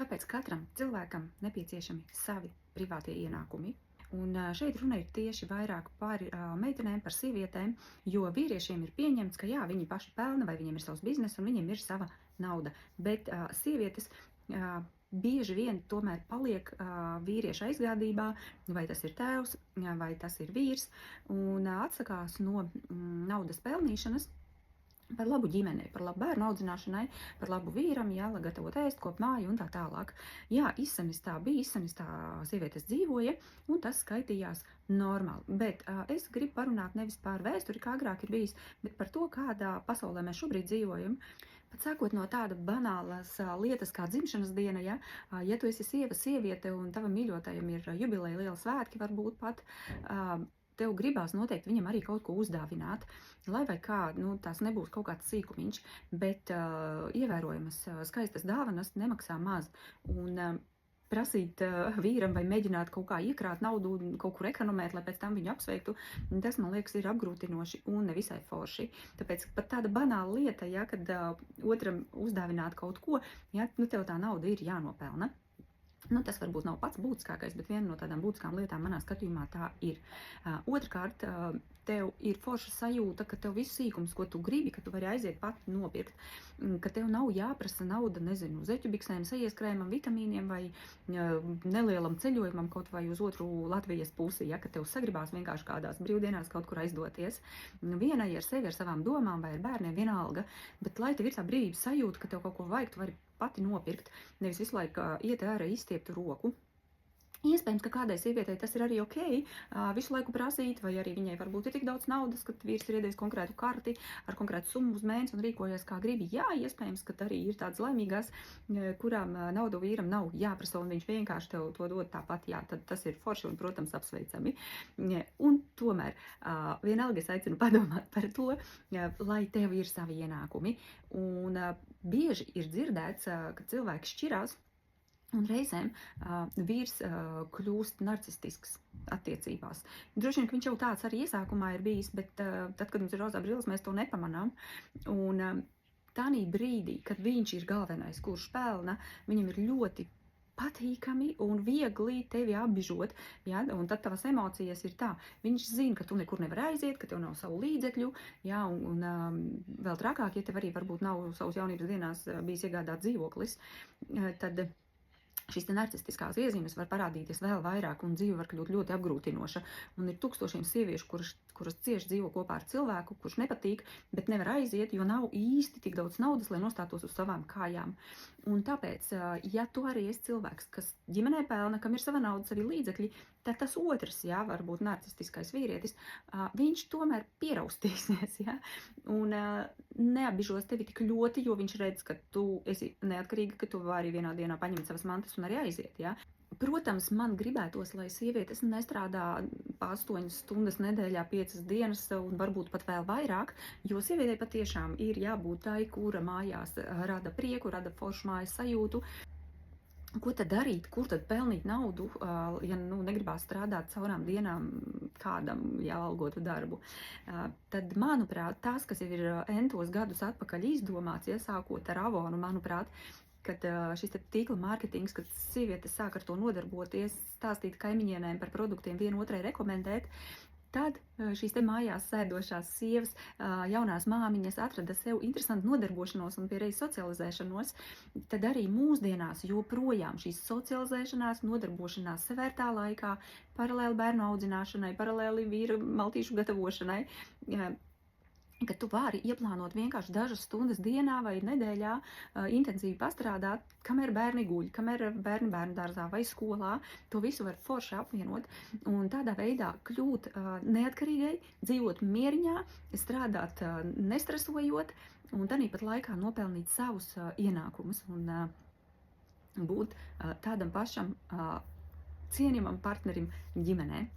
Kāpēc katram cilvēkam nepieciešami savi privātie ienākumi? Un šeit runa ir tieši vairāk par meitenēm, par sievietēm, jo vīriešiem ir pieņemts, ka jā, viņi paši pelna vai viņiem ir savs bizness un viņiem ir sava nauda. Bet sievietes bieži vien tomēr paliek vīrieša aizgādībā, vai tas ir tēvs, vai tas ir vīrs, un atsakās no naudas pelnīšanas par labu ģimenei, par labu bērnu audzināšanai, par labu vīram, jā, lai gatavot ēst, kop māju un tā tālāk. Jā, izsenis tā bija, izsenis tā sievietes dzīvoja, un tas skaitījās normāli. Bet es gribu parunāt nevis par vēsturi, kā agrāk ir bijis, bet par to, kādā pasaulē mēs šobrīd dzīvojam. Pat sākot no tāda banālas lietas kā dzimšanas diena, ja tu esi sieviete un tavam mīļotajam ir jubileja liela svētki, varbūt pat, tev gribās noteikti viņam arī kaut ko uzdāvināt, lai vai kā, tās nebūs kaut kāds sīkumiņš, bet ievērojamas skaistas dāvanas nemaksā maz. Un prasīt vīram vai mēģināt kaut kā iekrāt naudu, kaut kur ekonomēt, lai pēc tam viņu apsveiktu, tas, man liekas, ir apgrūtinoši un nevisai forši. Tāpēc pat tāda banāla lieta, kad otram uzdāvināt kaut ko, tev tā nauda ir jānopelna. Tas varbūt nav pats būtiskākais, bet viena no tādām būtiskām lietām manā skatījumā tā ir. Otrkārt, tev ir forša sajūta, ka tev viss sīkums, ko tu gribi, ka tu vari aiziet pati nopirkt, ka tev nav jāprasa nauda, nezinu, zeķubiksēm, sejas krēmam, vitamīniem vai nelielam ceļojumam kaut vai uz otru Latvijas pusi, ka tev sagribās vienkārši kādās brīvdienās kaut kur aizdoties. Vienai ar sevi, ar savām domām vai ar bērniem vienalga, bet lai tev ir tā brīvības sajūta, ka tev kaut ko vajag, tu vari pati nopirkt, nevis visu laiku iet ārā izstieptu roku. Iespējams, ka kādai sievietei tas ir arī ok, visu laiku prasīt, vai arī viņai varbūt ir tik daudz naudas, ka vīrs ir iedevis konkrētu karti ar konkrētu summu uz mēnesi un rīkojas kā gribi. Jā, iespējams, ka arī ir tādas laimīgās, kurām naudu vīram nav jāprasa un viņš vienkārši tev to dod tāpat, tad tas ir forši un, protams, apsveicami. Un tomēr vienalga es aicinu padomāt par to, lai tev ir savi ienākumi. Un bieži ir dzirdēts, ka cilvēki šķirās, un reizēm vīrs kļūst narcistisks attiecībās. Droši vien, ka viņš jau tāds arī iesākumā ir bijis, bet tad, kad mums ir rozā brilles, mēs to nepamanām. Un tādā brīdī, kad viņš ir galvenais, kurš pelna, viņam ir ļoti patīkami un viegli tevi apbižot, un tad tavas emocijas ir tā. Viņš zina, ka tu nekur nevar aiziet, ka tev nav savu līdzekļu, un vēl trakāk, ja tev arī varbūt nav savas jaunības dienās bijis iegādāt dzīvoklis, tad šīs narcistiskās iezīmes var parādīties vēl vairāk, un dzīve var kļūt ļoti apgrūtinoša. Un ir tūkstošiem sieviešu, kuras cieši dzīvo kopā ar cilvēku, kurš nepatīk, bet nevar aiziet, jo nav īsti tik daudz naudas, lai nostātos uz savām kājām. Un tāpēc, ja tu arī esi cilvēks, kas ģimenē pelna, kam ir sava nauda, savi līdzekļi, tad tas otrs, varbūt narcistiskais vīrietis, viņš tomēr pieraustīsies, un neapbižos tevi tik ļoti, jo viņš redz, ka tu esi neatkarīga, ka tu vari vienā dienā paņemt savas mantas un arī aiziet, Protams, man gribētos, lai sievietes nestrādā 8 stundas nedēļā, 5 dienas un varbūt pat vēl vairāk, jo sievietei patiešām ir jābūt tai, kura mājās rada prieku, rada foršu mājas sajūtu. Ko tad darīt? Kur tad pelnīt naudu, ja negribās strādāt caurām dienām kādam algotu darbu? Tad, manuprāt, tas, kas jau ir entos gadus atpakaļ izdomāts, sākot ar Avonu, manuprāt, kad šis tīkla mārketings, kad sievietes sāk ar to nodarboties, stāstīt kaimiņienēm par produktiem, vienu otrai rekomendēt, tad šīs te mājās sēdošās sievas, jaunās māmiņas atrada sev interesantu nodarbošanos un pie reizes socializēšanos, tad arī mūsdienās joprojām šīs socializēšanās, nodarbošanās savērtā laikā, paralēli bērnu audzināšanai, paralēli vīra maltīšu gatavošanai, ka tu vari ieplānot vienkārši dažas stundas dienā vai nedēļā intensīvi pastrādāt, kamēr bērni guļ, kamēr bērni bērndārzā vai skolā, to visu var forši apvienot un tādā veidā kļūt neatkarīgai, dzīvot mieriņā, strādāt nestresojot un tāpat laikā nopelnīt savus ienākumus un būt tādam pašam cienījamam partnerim ģimenē.